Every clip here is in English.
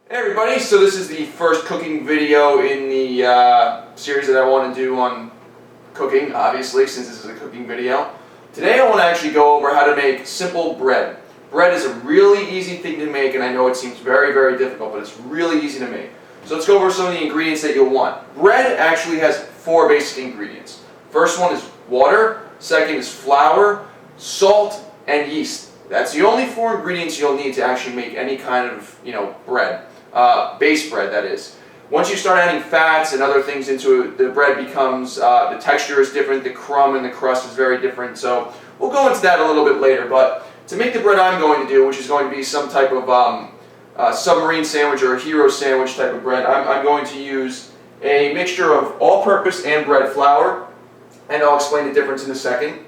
Hey everybody, so this is the first cooking video in the series that I want to do on cooking, obviously, since this is a cooking video. Today I want to actually go over how to make simple bread. Bread is a really easy thing to make, and I know it seems very, very difficult, but it's really easy to make. So let's go over some of the ingredients that you'll want. Bread actually has 4 basic ingredients. First one is water, second is flour, salt, and yeast. That's the only 4 ingredients you'll need to actually make any kind of, bread. Base bread, that is. Once you start adding fats and other things into it, the bread becomes, the texture is different, the crumb and the crust is very different. So we'll go into that a little bit later. But to make the bread I'm going to do, which is going to be some type of submarine sandwich or a hero sandwich type of bread, I'm going to use a mixture of all-purpose and bread flour, and I'll explain the difference in a second.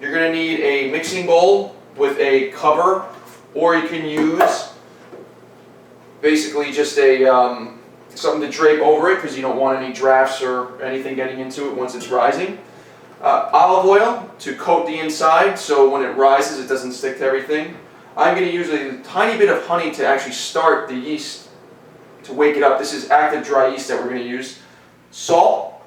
You're going to need a mixing bowl with a cover, or you can use basically just a something to drape over it because you don't want any drafts or anything getting into it once it's rising. Olive oil to coat the inside so when it rises it doesn't stick to everything. I'm going to use a tiny bit of honey to actually start the yeast, to wake it up. This is active dry yeast that we're going to use. Salt,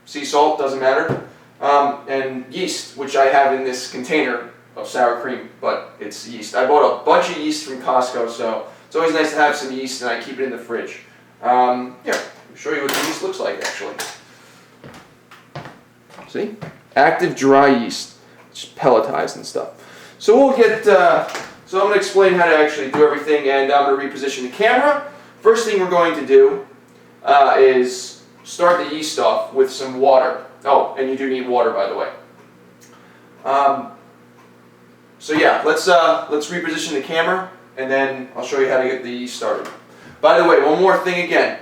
sea salt, doesn't matter. And yeast, which I have in this container of sour cream, but it's yeast. I bought a bunch of yeast from Costco, so it's always nice to have some yeast, and I keep it in the fridge. Here, I'll show you what the yeast looks like, actually. See? Active dry yeast. It's pelletized and stuff. So we'll get, so I'm going to explain how to actually do everything, and I'm going to reposition the camera. First thing we're going to do is start the yeast off with some water. Oh, and you do need water, by the way. So yeah, let's reposition the camera, and then I'll show you how to get the yeast started. By the way, one more thing again.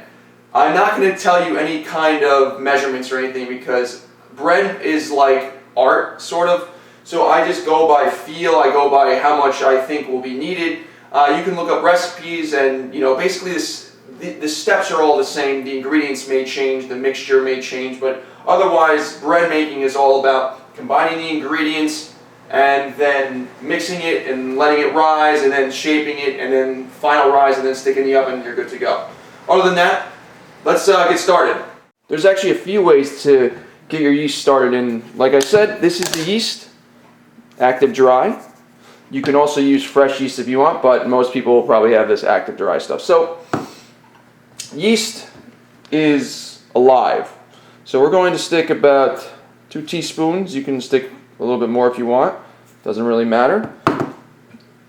I'm not going to tell you any kind of measurements or anything because bread is like art, sort of. So I just go by feel. I go by how much I think will be needed. You can look up recipes, and basically the steps are all the same. The ingredients may change, the mixture may change, but otherwise bread making is all about combining the ingredients and then mixing it and letting it rise and then shaping it and then final rise and then stick in the oven and you're good to go. Other than that, let's get started. There's actually a few ways to get your yeast started, and like I said, this is the yeast, active dry. You can also use fresh yeast if you want, but most people will probably have this active dry stuff. So yeast is alive. So we're going to stick about 2 teaspoons. You can stick a little bit more if you want. Doesn't really matter.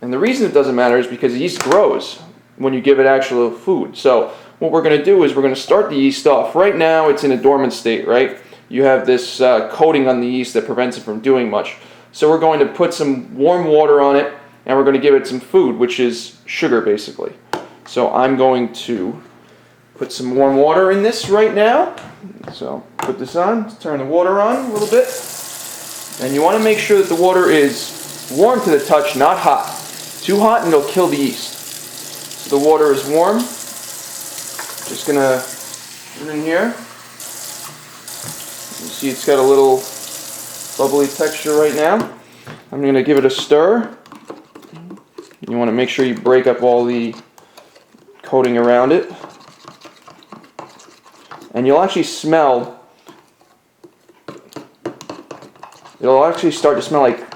And the reason it doesn't matter is because yeast grows when you give it actual food. So what we're going to do is we're going to start the yeast off. Right now it's in a dormant state, right? You have this coating on the yeast that prevents it from doing much. So we're going to put some warm water on it, and we're going to give it some food, which is sugar basically. So I'm going to put some warm water in this right now. So put this on, turn the water on a little bit. And you want to make sure that the water is warm to the touch, not hot. Too hot and it'll kill the yeast. So the water is warm. Just going to put it in here. You see it's got a little bubbly texture right now. I'm going to give it a stir. You want to make sure you break up all the coating around it. And you'll actually smell, it'll actually start to smell like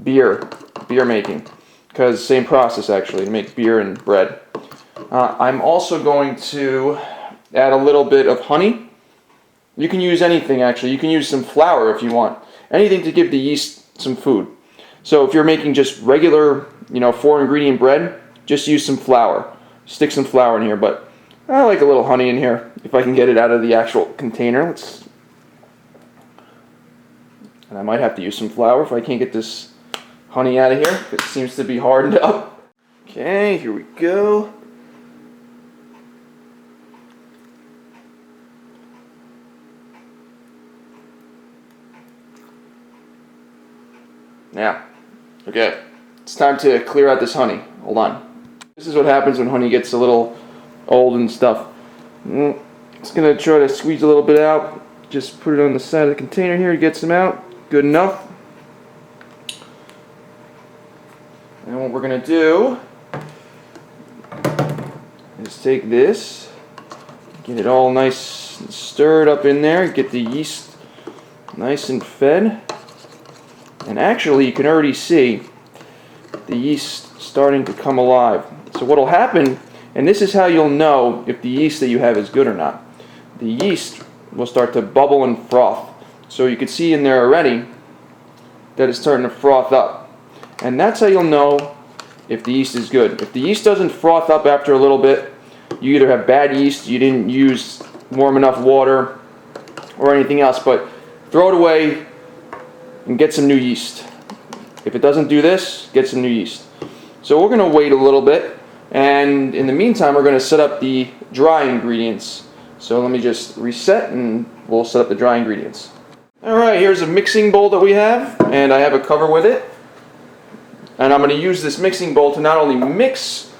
beer making, because same process actually to make beer and bread. I'm also going to add a little bit of honey. You can use anything actually. You can use some flour if you want. Anything to give the yeast some food. So if you're making just regular, 4 ingredient bread, just use some flour. Stick some flour in here, but I like a little honey in here, if I can get it out of the actual container. And I might have to use some flour if I can't get this honey out of here. It seems to be hardened up. Okay, here we go. Now, okay, it's time to clear out this honey. Hold on. This is what happens when honey gets a little old and stuff. It's going to try to squeeze a little bit out. Just put it on the side of the container here to get some out. Good enough. And what we're going to do is take this, get it all nice and stirred up in there, get the yeast nice and fed. And actually, you can already see the yeast starting to come alive. So what will happen, and this is how you'll know if the yeast that you have is good or not. The yeast will start to bubble and froth. So you can see in there already that it's starting to froth up. And that's how you'll know if the yeast is good. If the yeast doesn't froth up after a little bit, you either have bad yeast, you didn't use warm enough water, or anything else. But throw it away and get some new yeast. If it doesn't do this, get some new yeast. So we're going to wait a little bit, and in the meantime we're going to set up the dry ingredients. So let me just reset and we'll set up the dry ingredients. Alright, here's a mixing bowl that we have, and I have a cover with it. And I'm going to use this mixing bowl to not only mix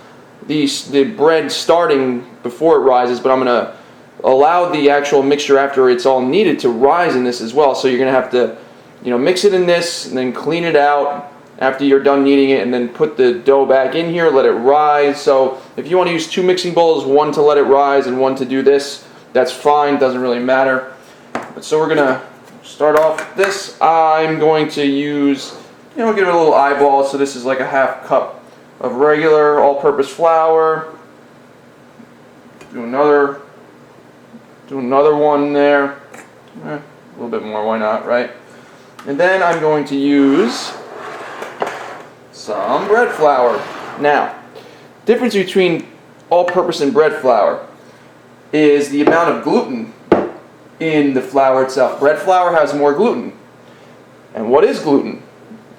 the bread starting before it rises, but I'm going to allow the actual mixture after it's all needed to rise in this as well. So you're going to have to, mix it in this and then clean it out after you're done kneading it, and then put the dough back in here, let it rise. So if you want to use 2 mixing bowls, one to let it rise and one to do this, that's fine, doesn't really matter. But so we're going to start off with this. I'm going to use, give it a little eyeball. So this is like a 1/2 cup of regular all-purpose flour. Do another one there. A little bit more, why not, right? And then I'm going to use some bread flour. Now, difference between all-purpose and bread flour is the amount of gluten in the flour itself. Bread flour has more gluten. And what is gluten?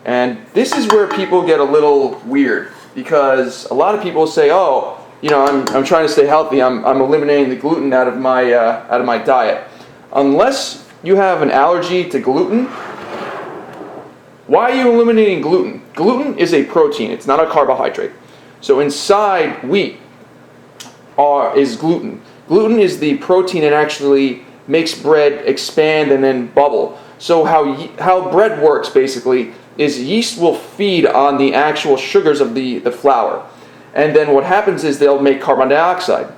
And this is where people get a little weird, because a lot of people say, oh, I'm trying to stay healthy, I'm eliminating the gluten out of my diet. Unless you have an allergy to gluten, why are you eliminating gluten? Gluten is a protein, it's not a carbohydrate. So inside wheat is gluten. Gluten is the protein that actually makes bread expand and then bubble. So how bread works basically is yeast will feed on the actual sugars of the flour. And then what happens is they'll make carbon dioxide.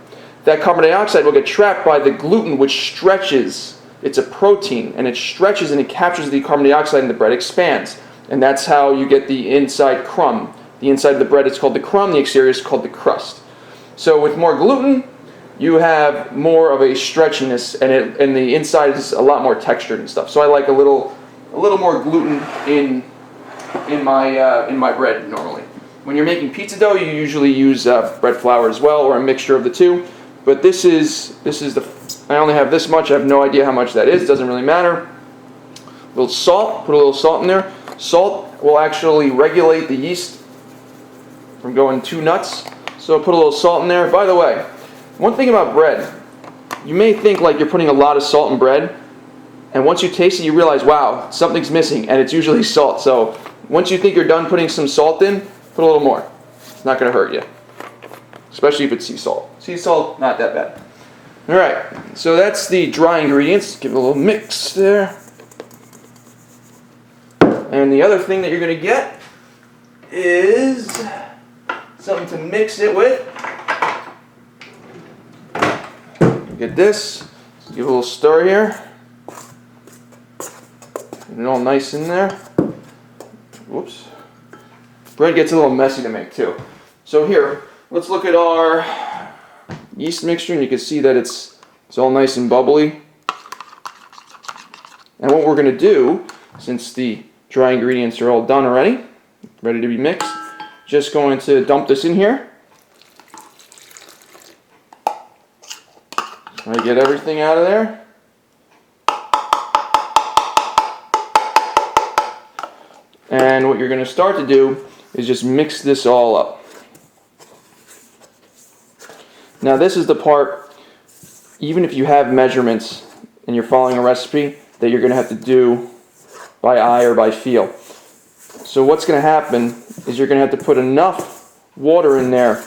That carbon dioxide will get trapped by the gluten, which stretches. It's a protein, and it stretches and it captures the carbon dioxide, and the bread expands. And that's how you get the inside crumb. The inside of the bread is called the crumb, the exterior is called the crust. So with more gluten, you have more of a stretchiness, and the inside is a lot more textured and stuff. So I like a little more gluten in my bread normally. When you're making pizza dough, you usually use bread flour as well, or a mixture of the two. But this is I only have this much. I have no idea how much that is. Doesn't really matter. A little salt. Put a little salt in there. Salt will actually regulate the yeast from going too nuts. So put a little salt in there. By the way, one thing about bread, you may think like you're putting a lot of salt in bread, and once you taste it, you realize, wow, something's missing, and it's usually salt. So once you think you're done putting some salt in, put a little more. It's not going to hurt you, especially if it's sea salt. Sea salt, not that bad. All right, so that's the dry ingredients. Give it a little mix there. And the other thing that you're going to get is something to mix it with. Get this. Give it a little stir here. Get it all nice in there. Whoops. Bread gets a little messy to make too. So here, let's look at our yeast mixture, and you can see that it's all nice and bubbly. And what we're going to do, since the dry ingredients are all done already, ready to be mixed, just going to dump this in here. Try to get everything out of there. And what you're going to start to do is just mix this all up. Now this is the part, even if you have measurements and you're following a recipe, that you're going to have to do by eye or by feel. So what's going to happen is you're going to have to put enough water in there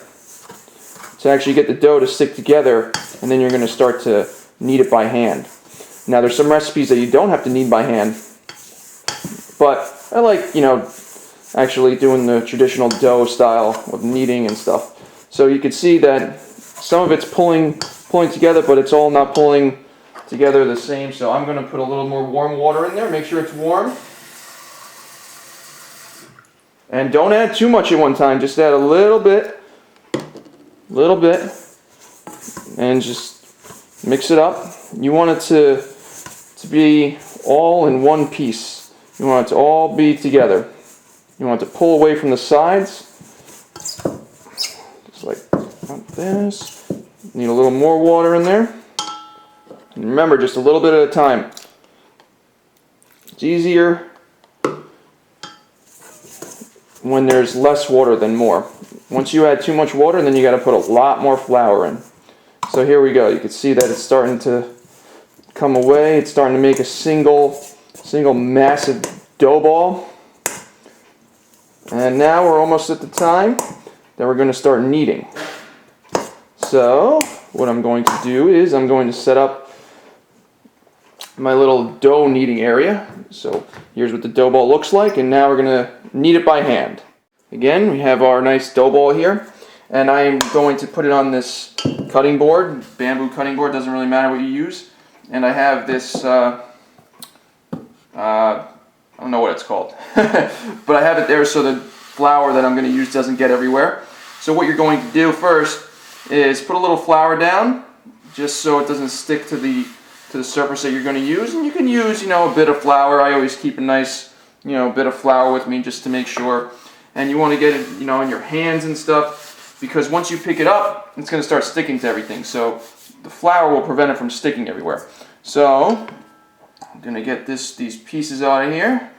to actually get the dough to stick together, and then you're going to start to knead it by hand. Now there's some recipes that you don't have to knead by hand, but I like, actually doing the traditional dough style with kneading and stuff. So you can see that some of it's pulling together, but it's all not pulling together the same. So I'm going to put a little more warm water in there. Make sure it's warm. And don't add too much at one time. Just add a little bit, and just mix it up. You want it to be all in one piece. You want it to all be together. You want it to pull away from the sides, just like this. Need a little more water in there. And remember, just a little bit at a time. It's easier when there's less water than more. Once you add too much water, then you got to put a lot more flour in. So here we go. You can see that it's starting to come away. It's starting to make a single massive dough ball. And now we're almost at the time that we're going to start kneading. So what I'm going to do is I'm going to set up my little dough kneading area. So here's what the dough ball looks like, and now we're going to knead it by hand. Again, we have our nice dough ball here, and I am going to put it on this cutting board, bamboo cutting board, doesn't really matter what you use. And I have this, I don't know what it's called, but I have it there so the flour that I'm going to use doesn't get everywhere. So what you're going to do first is put a little flour down, just so it doesn't stick to the surface that you're going to use. And you can use, a bit of flour. I always keep a nice, bit of flour with me just to make sure. And you want to get it, in your hands and stuff, because once you pick it up, it's going to start sticking to everything. So the flour will prevent it from sticking everywhere. So I'm going to get these pieces out of here.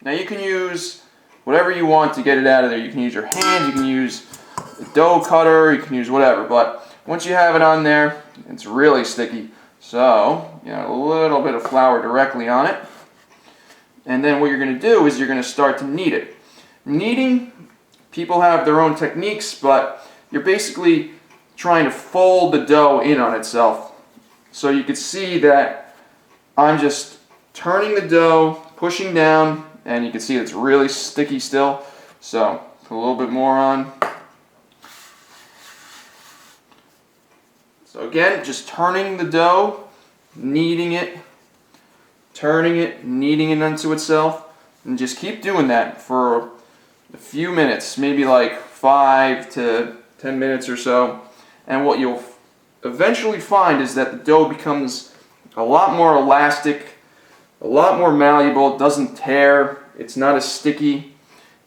Now you can use whatever you want to get it out of there. You can use your hands, you can use a dough cutter, you can use whatever. But once you have it on there, it's really sticky. So, a little bit of flour directly on it. And then what you're going to do is you're going to start to knead it. Kneading, people have their own techniques, but you're basically trying to fold the dough in on itself. So you can see that I'm just turning the dough, pushing down, and you can see it's really sticky still. So put a little bit more on. So again, just turning the dough, kneading it, turning it, kneading it into itself, and just keep doing that for a few minutes, maybe like 5 to 10 minutes or so. And what you'll eventually find is that the dough becomes a lot more elastic, a lot more malleable. It doesn't tear. It's not as sticky.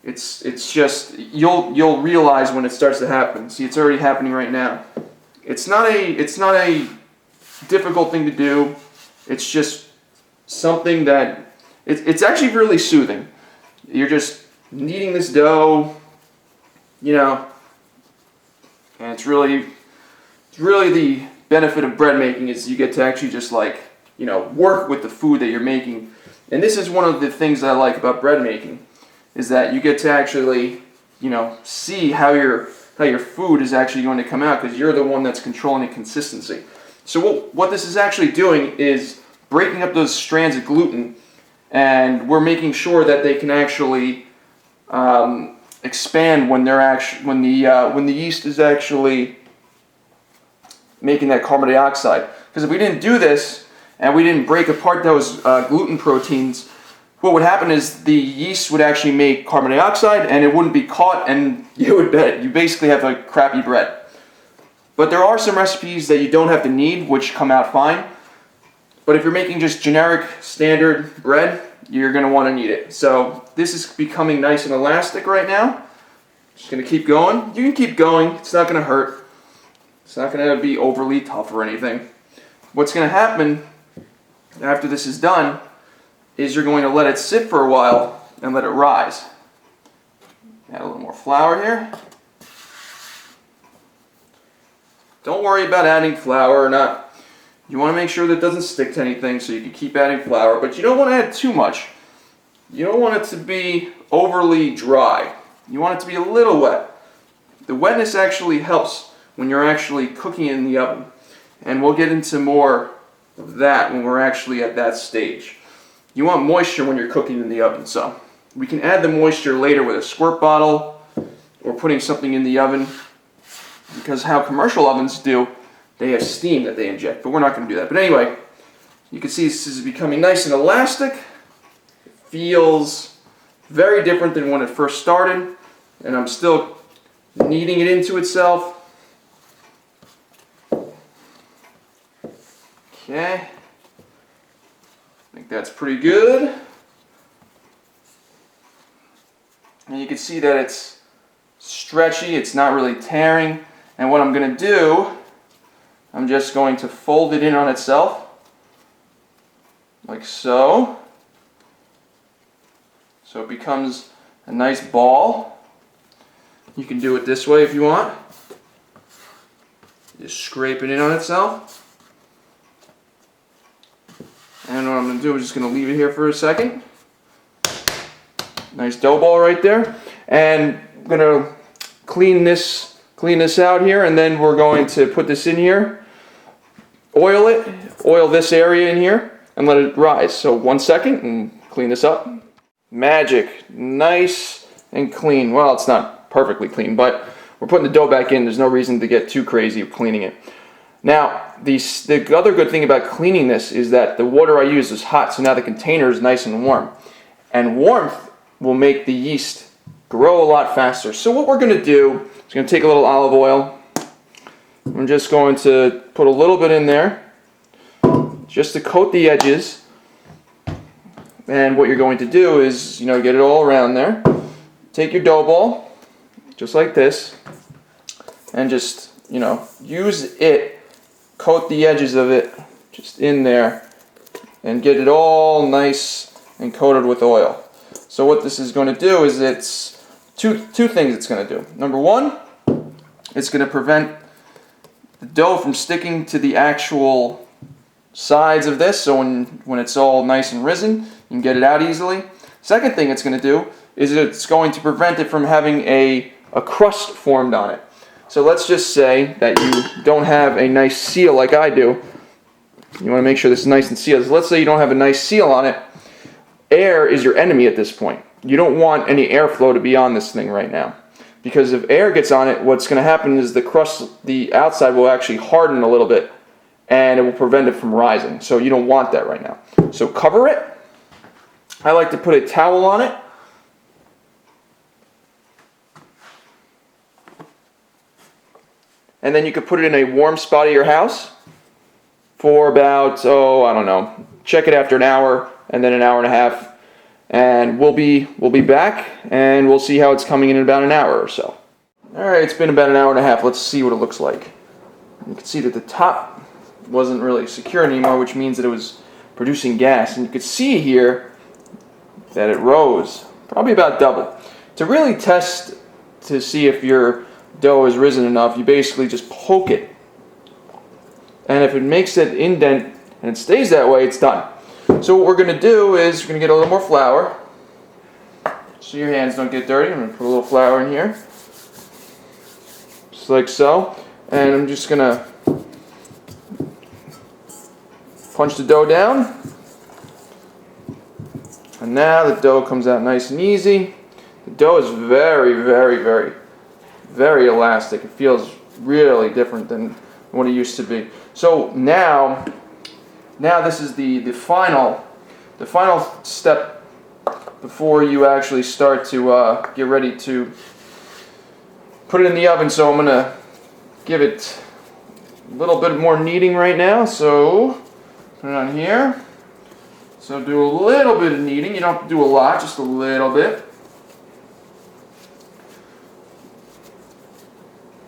It's just, you'll realize when it starts to happen. See, it's already happening right now. It's not a difficult thing to do. It's just something that it's actually really soothing. You're just kneading this dough, and it's really the benefit of bread making is you get to actually just work with the food that you're making. And this is one of the things that I like about bread making, is that you get to actually, see how your food is actually going to come out, because you're the one that's controlling the consistency. So what this is actually doing is breaking up those strands of gluten, and we're making sure that they can actually expand when when the yeast is actually making that carbon dioxide. Because if we didn't do this and we didn't break apart those gluten proteins, what would happen is the yeast would actually make carbon dioxide and it wouldn't be caught, and you basically have like crappy bread. But there are some recipes that you don't have to knead, which come out fine. But if you're making just generic standard bread, you're going to want to knead it. So this is becoming nice and elastic right now. Just going to keep going. You can keep going. It's not going to hurt. It's not going to be overly tough or anything. What's going to happen after this is done is you're going to let it sit for a while and let it rise. Add a little more flour here. Don't worry about adding flour or not. You want to make sure that it doesn't stick to anything, so you can keep adding flour, but you don't want to add too much. You don't want it to be overly dry. You want it to be a little wet. The wetness actually helps when you're actually cooking in the oven. And we'll get into more of that when we're actually at that stage. You want moisture when you're cooking in the oven, so we can add the moisture later with a squirt bottle or putting something in the oven because how commercial ovens do, they have steam that they inject, but we're not going to do that. But anyway, you can see this is becoming nice and elastic. It feels very different than when it first started, and I'm still kneading it into itself. Okay, I think that's pretty good. And you can see that it's stretchy, it's not really tearing. And what I'm going to do, I'm just going to fold it in on itself, like so. So it becomes a nice ball. You can do it this way if you want. Just scrape it in on itself. And what I'm going to do is just going to leave it here for a second. Nice dough ball right there. And I'm going to clean this out here, and then we're going to put this in here. Oil this area in here, and let it rise. So 1 second, and clean this up. Magic. Nice and clean. Well, it's not perfectly clean, but we're putting the dough back in. There's no reason to get too crazy with cleaning it. Now, the other good thing about cleaning this is that the water I use is hot, so now the container is nice and warm. And warmth will make the yeast grow a lot faster. So what we're going to do is going to take a little olive oil. I'm just going to put a little bit in there just to coat the edges. And what you're going to do is, get it all around there. Take your dough ball, just like this, and just, use it. Coat the edges of it just in there and get it all nice and coated with oil. So what this is going to do is it's two things it's going to do. Number one, it's going to prevent the dough from sticking to the actual sides of this, so when it's all nice and risen, you can get it out easily. Second thing it's going to do is it's going to prevent it from having a crust formed on it. So let's just say that you don't have a nice seal like I do. You want to make sure this is nice and sealed. So let's say you don't have a nice seal on it. Air is your enemy at this point. You don't want any airflow to be on this thing right now. Because if air gets on it, what's going to happen is the crust, the outside will actually harden a little bit, and it will prevent it from rising. So you don't want that right now. So cover it. I like to put a towel on it. And then you could put it in a warm spot of your house for about, I don't know, check it after an hour and then an hour and a half. And we'll be back and we'll see how it's coming in about an hour or so. All right, it's been about an hour and a half. Let's see what it looks like. You can see that the top wasn't really secure anymore, which means that it was producing gas. And you could see here that it rose, probably about double. To really test to see if your dough is risen enough, you basically just poke it. And if it makes that indent and it stays that way, it's done. So what we're going to do is we're going to get a little more flour. So your hands don't get dirty. I'm going to put a little flour in here. Just like so. And I'm just going to punch the dough down. And now the dough comes out nice and easy. The dough is very, very, very, very elastic. It feels really different than what it used to be. So now this is the final step before you actually start to get ready to put it in the oven. So I'm going to give it a little bit more kneading right now. So put it on here. So do a little bit of kneading. You don't have to do a lot, just a little bit.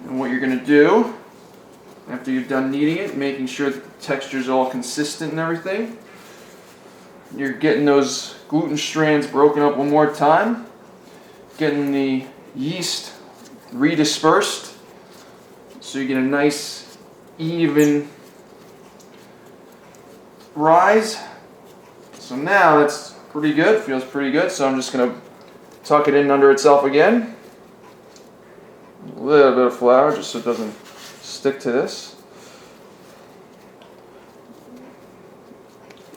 And what you're going to do after you've done kneading it, making sure that the texture is all consistent and everything, you're getting those gluten strands broken up one more time, getting the yeast redispersed so you get a nice even rise. So now that's pretty good, feels pretty good. So I'm just going to tuck it in under itself again. A little bit of flour just so it doesn't stick to this.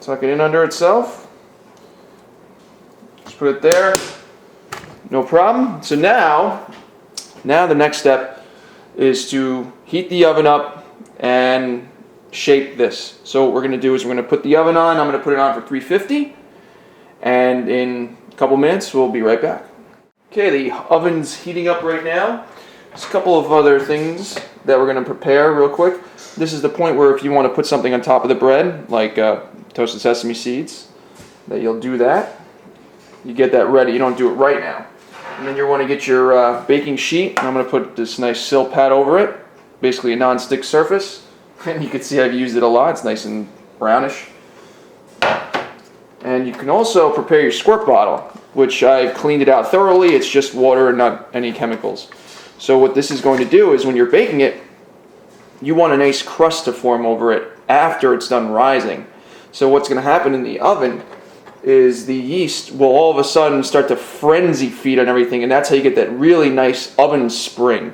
Tuck it in under itself. Just put it there. No problem. So now the next step is to heat the oven up and shape this. So what we're going to do is we're going to put the oven on. I'm going to put it on for 350, and in a couple minutes we'll be right back. Okay, the oven's heating up right now. There's a couple of other things that we're going to prepare real quick. This is the point where if you want to put something on top of the bread, like toasted sesame seeds, that you'll do that. You get that ready. You don't do it right now. And then you want to get your baking sheet. I'm going to put this nice sill pad over it, basically a non-stick surface. And you can see I've used it a lot. It's nice and brownish. And you can also prepare your squirt bottle, which I've cleaned it out thoroughly. It's just water and not any chemicals. So what this is going to do is when you're baking it, you want a nice crust to form over it after it's done rising. So what's going to happen in the oven is the yeast will all of a sudden start to frenzy feed on everything, and that's how you get that really nice oven spring.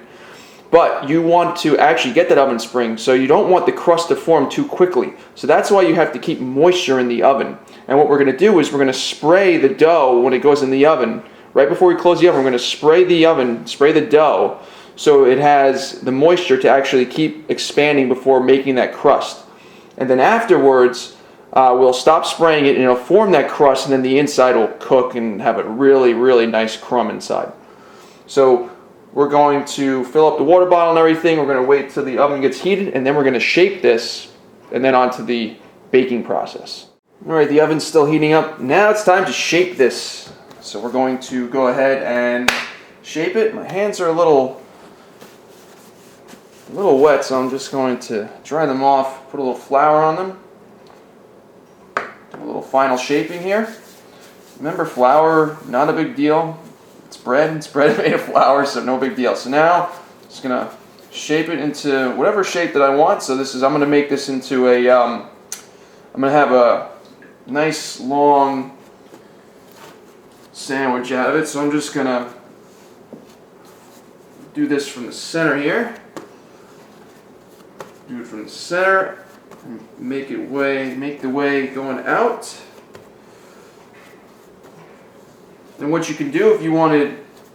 But you want to actually get that oven spring, so you don't want the crust to form too quickly. So that's why you have to keep moisture in the oven. And what we're going to do is we're going to spray the dough when it goes in the oven. Right before we close the oven, we're going to spray the dough, so it has the moisture to actually keep expanding before making that crust. And then afterwards, we'll stop spraying it and it'll form that crust, and then the inside will cook and have a really, really nice crumb inside. So we're going to fill up the water bottle and everything. We're going to wait till the oven gets heated, and then we're going to shape this and then onto the baking process. Alright, the oven's still heating up. Now it's time to shape this. So we're going to go ahead and shape it. My hands are a little wet, so I'm just going to dry them off, put a little flour on them. Do a little final shaping here. Remember, flour, not a big deal. It's bread made of flour, so no big deal. So now, I'm just going to shape it into whatever shape that I want. So I'm going to make this into a, I'm going to have a nice long sandwich out of it. So I'm just going to do this from the center here. Do it from the center. Make the way going out. And what you can do if you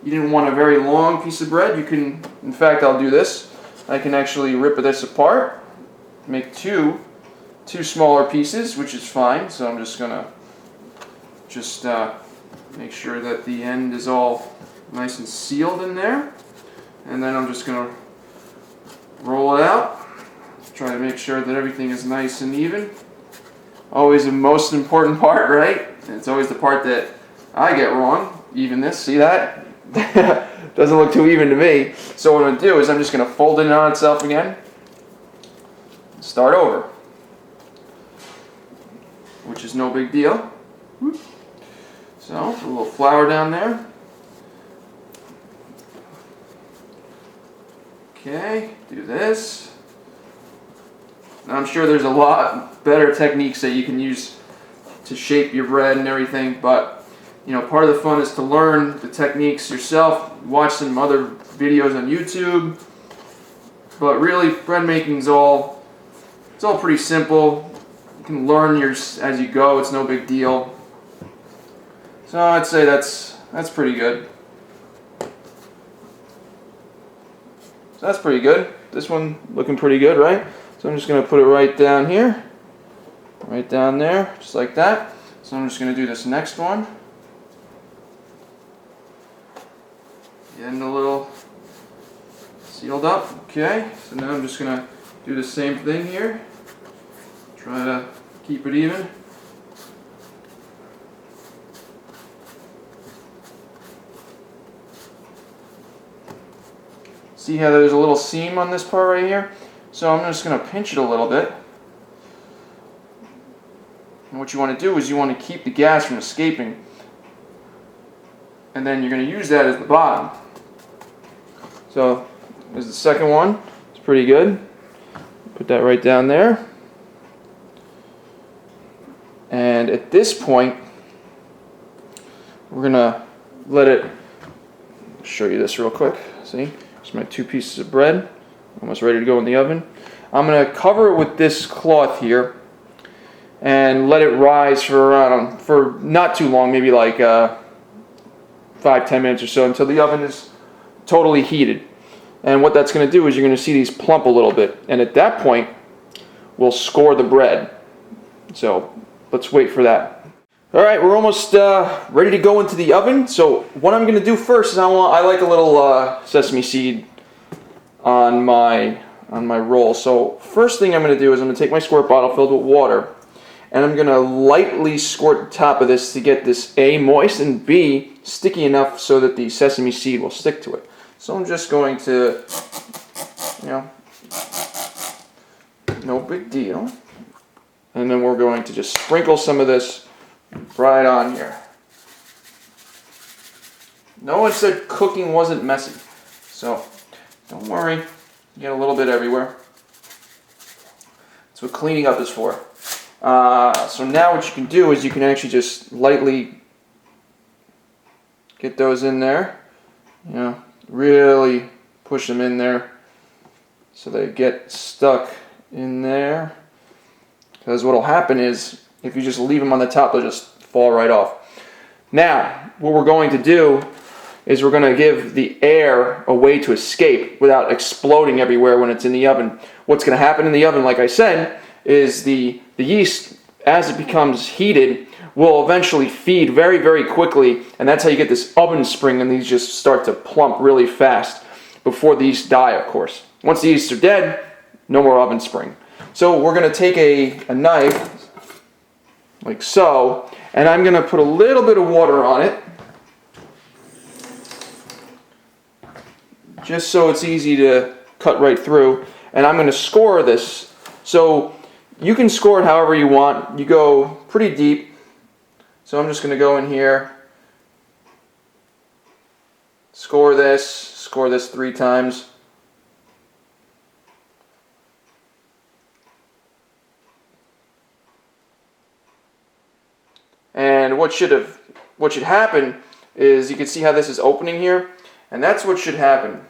didn't want a very long piece of bread, you can, in fact, I'll do this. I can actually rip this apart, make two smaller pieces, which is fine. So I'm just gonna make sure that the end is all nice and sealed in there, and then I'm just gonna roll it out. Try to make sure that everything is nice and even. Always the most important part, right? It's always the part that I get wrong. Evenness, see that? Doesn't look too even to me. So what I'm going to do is I'm just going to fold it on itself again. Start over. Which is no big deal. So, put a little flour down there. Okay, do this. Now, I'm sure there's a lot better techniques that you can use to shape your bread and everything, but you know, part of the fun is to learn the techniques yourself, watch some other videos on YouTube. But really, bread making is all pretty simple. You can learn as you go. It's no big deal. So I'd say that's pretty good. So that's pretty good. This one looking pretty good, right? So I'm just going to put it right down here, right down there, just like that. So I'm just going to do this next one. Getting a little sealed up. Okay, so now I'm just going to do the same thing here. Try to keep it even. See how there's a little seam on this part right here? So I'm just going to pinch it a little bit. And what you want to do is you want to keep the gas from escaping. And then you're going to use that as the bottom. So there's the second one. It's pretty good. Put that right down there. And at this point, we're going to let it, show you this real quick. See? Here's my 2 pieces of bread. Almost ready to go in the oven. I'm going to cover it with this cloth here and let it rise for not too long, maybe like 5-10 minutes or so, until the oven is totally heated. And what that's going to do is you're going to see these plump a little bit. And at that point, we'll score the bread. So let's wait for that. All right, we're almost ready to go into the oven. So what I'm going to do first is I like a little sesame seed on my roll. So first thing I'm going to do is I'm going to take my squirt bottle filled with water, and I'm going to lightly squirt the top of this to get this A, moist, and B, sticky enough so that the sesame seed will stick to it. So I'm just going to, no big deal. And then we're going to just sprinkle some of this right on here. No one said cooking wasn't messy, so don't worry, you get a little bit everywhere. That's what cleaning up is for. So now what you can do is you can actually just lightly get those in there. Really push them in there so they get stuck in there. Because what will happen is if you just leave them on the top, they'll just fall right off. Now, what we're going to do is we're going to give the air a way to escape without exploding everywhere when it's in the oven. What's going to happen in the oven, like I said, is the yeast, as it becomes heated, will eventually feed very, very quickly, and that's how you get this oven spring, and these just start to plump really fast before the yeast die, of course. Once the yeast are dead, no more oven spring. So we're going to take a knife, like so, and I'm going to put a little bit of water on it, just so it's easy to cut right through, and I'm going to score this. So you can score it however you want. You go pretty deep. So I'm just going to go in here, score this 3 times. And what should happen is you can see how this is opening here, and that's what should happen.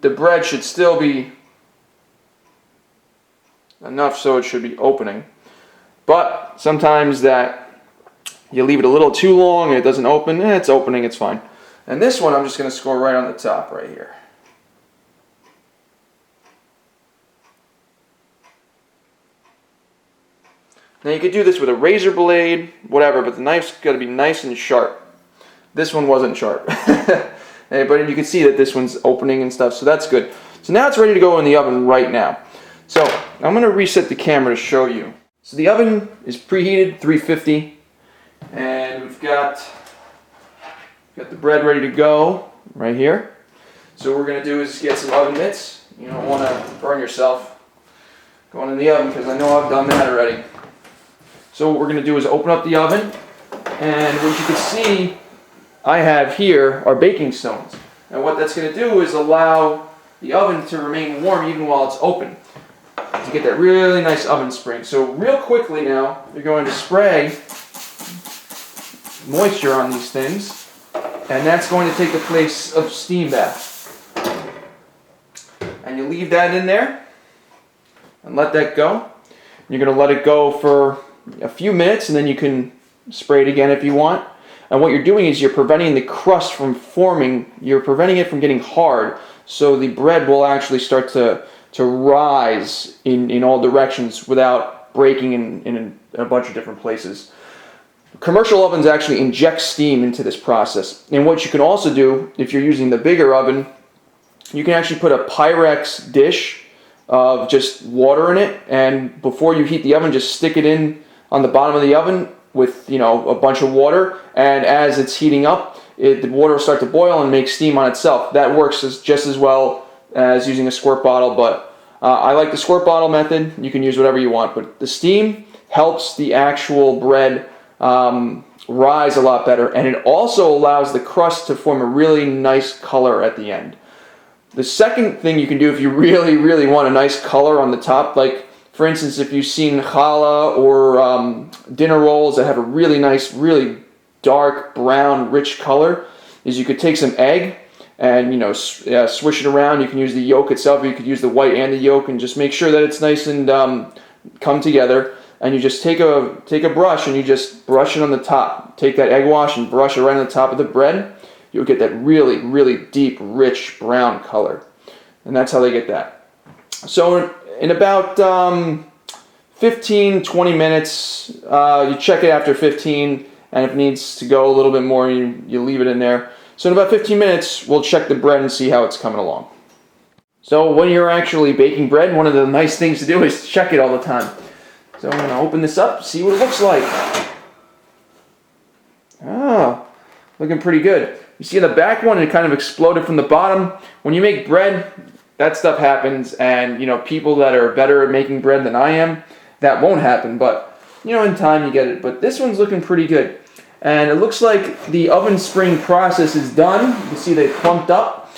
The bread should still be enough so it should be opening. But sometimes that you leave it a little too long and it doesn't open. It's opening, it's fine. And this one I'm just going to score right on the top right here. Now you could do this with a razor blade, whatever, but the knife's got to be nice and sharp. This one wasn't sharp. But you can see that this one's opening and stuff, so that's good. So now it's ready to go in the oven right now. So I'm going to reset the camera to show you. So the oven is preheated, 350. And we've got the bread ready to go right here. So what we're going to do is get some oven mitts. You don't want to burn yourself going in the oven because I know I've done that already. So what we're going to do is open up the oven, and what you can see I have here are baking stones. And what that's going to do is allow the oven to remain warm even while it's open, to get that really nice oven spring. So real quickly now, you're going to spray moisture on these things, and that's going to take the place of steam bath. And you leave that in there and let that go. You're going to let it go for a few minutes, and then you can spray it again if you want. And what you're doing is you're preventing the crust from forming, you're preventing it from getting hard, so the bread will actually start to rise in all directions without breaking in a bunch of different places. Commercial ovens actually inject steam into this process. And what you can also do, if you're using the bigger oven, you can actually put a Pyrex dish of just water in it, and before you heat the oven, just stick it in on the bottom of the oven with a bunch of water, and as it's heating up, the water will start to boil and make steam on itself. That works just as well as using a squirt bottle, but I like the squirt bottle method. You can use whatever you want, but the steam helps the actual bread rise a lot better, and it also allows the crust to form a really nice color at the end. The second thing you can do if you really, really want a nice color on the top, like for instance, if you've seen challah or dinner rolls that have a really nice, really dark, brown, rich color, is you could take some egg and swish it around. You can use the yolk itself, or you could use the white and the yolk, and just make sure that it's nice and come together. And you just take a brush and you just brush it on the top. Take that egg wash and brush it right on the top of the bread. you'll get that really, really deep, rich brown color. And that's how they get that. So in about 15, 20 minutes, you check it after 15, and if it needs to go a little bit more, you leave it in there. So in about 15 minutes, we'll check the bread and see how it's coming along. So when you're actually baking bread, one of the nice things to do is check it all the time. So I'm going to open this up, see what it looks like. Oh, looking pretty good. You see the back one, it kind of exploded from the bottom. When you make bread, that stuff happens, and people that are better at making bread than I am, that won't happen, but in time you get it. But this one's looking pretty good. And it looks like the oven spring process is done. You can see they plumped up.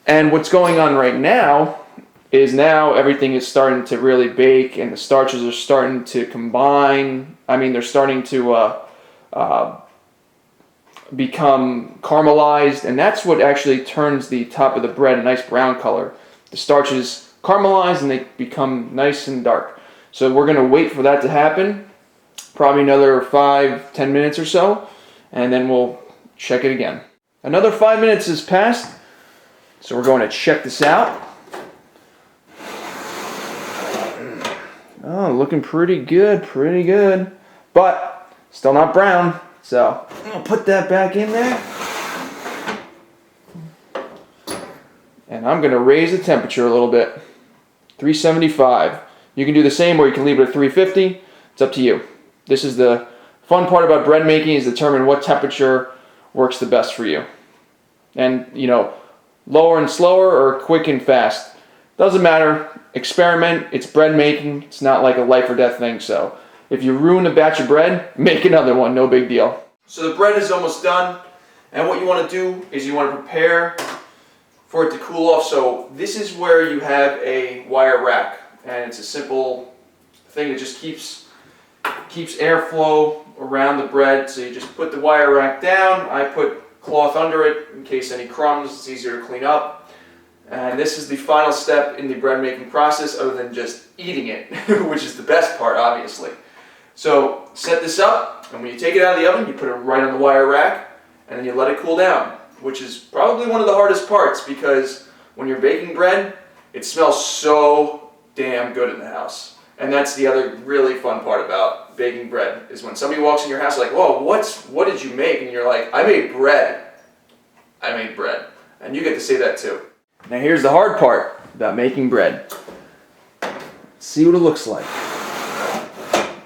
And what's going on right now is everything is starting to really bake, and the starches are starting to combine. They're starting to become caramelized, and that's what actually turns the top of the bread a nice brown color. The starches caramelize and they become nice and dark. So we're going to wait for that to happen, probably another 5-10 minutes or so, and then we'll check it again. Another 5 minutes has passed, so we're going to check this out. Oh, looking pretty good, but still not brown. So I'm going to put that back in there. And I'm going to raise the temperature a little bit. 375. You can do the same, or you can leave it at 350. It's up to you. This is the fun part about bread making, is determine what temperature works the best for you. And, lower and slower or quick and fast. Doesn't matter. Experiment. It's bread making. It's not like a life or death thing. So if you ruin a batch of bread, make another one. No big deal. So the bread is almost done. And what you want to do is you want to prepare for it to cool off. So this is where you have a wire rack, and it's a simple thing that just keeps airflow around the bread. So you just put the wire rack down. I put cloth under it in case any crumbs. It's easier to clean up. And this is the final step in the bread making process, other than just eating it, which is the best part, obviously. So set this up, and when you take it out of the oven, you put it right on the wire rack, and then you let it cool down, which is probably one of the hardest parts, because when you're baking bread, it smells so damn good in the house. And that's the other really fun part about baking bread, is when somebody walks in your house like, whoa, what did you make? And you're like, I made bread. I made bread. And you get to say that too. Now here's the hard part about making bread. See what it looks like.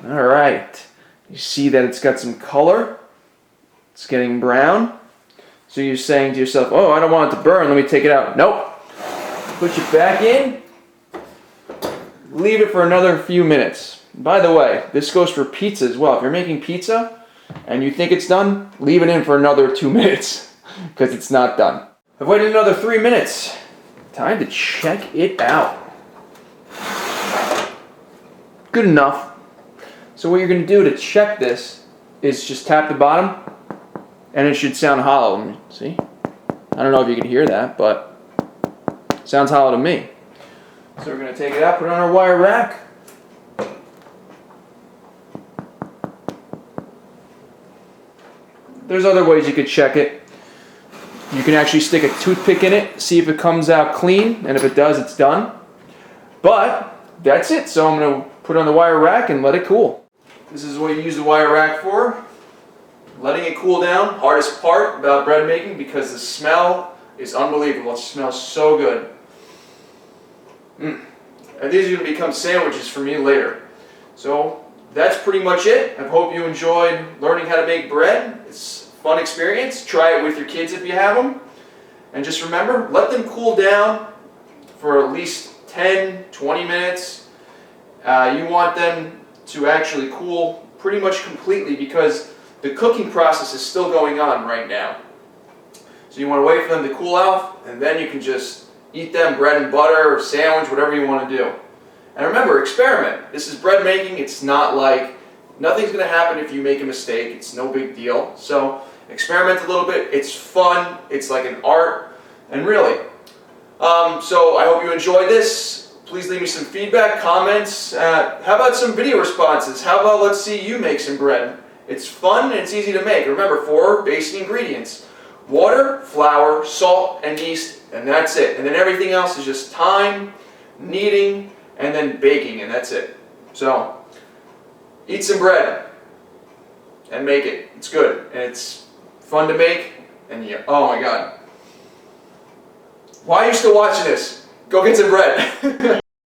All right. You see that it's got some color. It's getting brown. So you're saying to yourself, oh, I don't want it to burn. Let me take it out. Nope. Put it back in. Leave it for another few minutes. By the way, this goes for pizza as well. If you're making pizza and you think it's done, leave it in for another 2 minutes, because it's not done. I've waited another 3 minutes. Time to check it out. Good enough. So what you're going to do to check this is just tap the bottom, and it should sound hollow. See? I don't know if you can hear that, but it sounds hollow to me. So we're going to take it out, put it on our wire rack. There's other ways you could check it. You can actually stick a toothpick in it, see if it comes out clean, and if it does, it's done. But that's it. So I'm going to put it on the wire rack and let it cool. This is what you use the wire rack for. Letting it cool down. Hardest part about bread making, because the smell is unbelievable. It smells so good. And these are going to become sandwiches for me later. So that's pretty much it. I hope you enjoyed learning how to make bread. It's a fun experience. Try it with your kids if you have them. And just remember, let them cool down for at least 10-20 minutes. You want them to actually cool pretty much completely, because the cooking process is still going on right now. So you want to wait for them to cool off, and then you can just eat them, bread and butter, or sandwich, whatever you want to do. And remember, experiment. This is bread making. It's not like, nothing's going to happen if you make a mistake. It's no big deal. So experiment a little bit. It's fun. It's like an art. And really, so I hope you enjoyed this. Please leave me some feedback, comments. How about some video responses? How about let's see you make some bread? It's fun and it's easy to make. Remember, 4 basic ingredients. Water, flour, salt, and yeast, and that's it. And then everything else is just time, kneading, and then baking, and that's it. So, eat some bread and make it. It's good, and it's fun to make, and oh my God. Why are you still watching this? Go get some bread.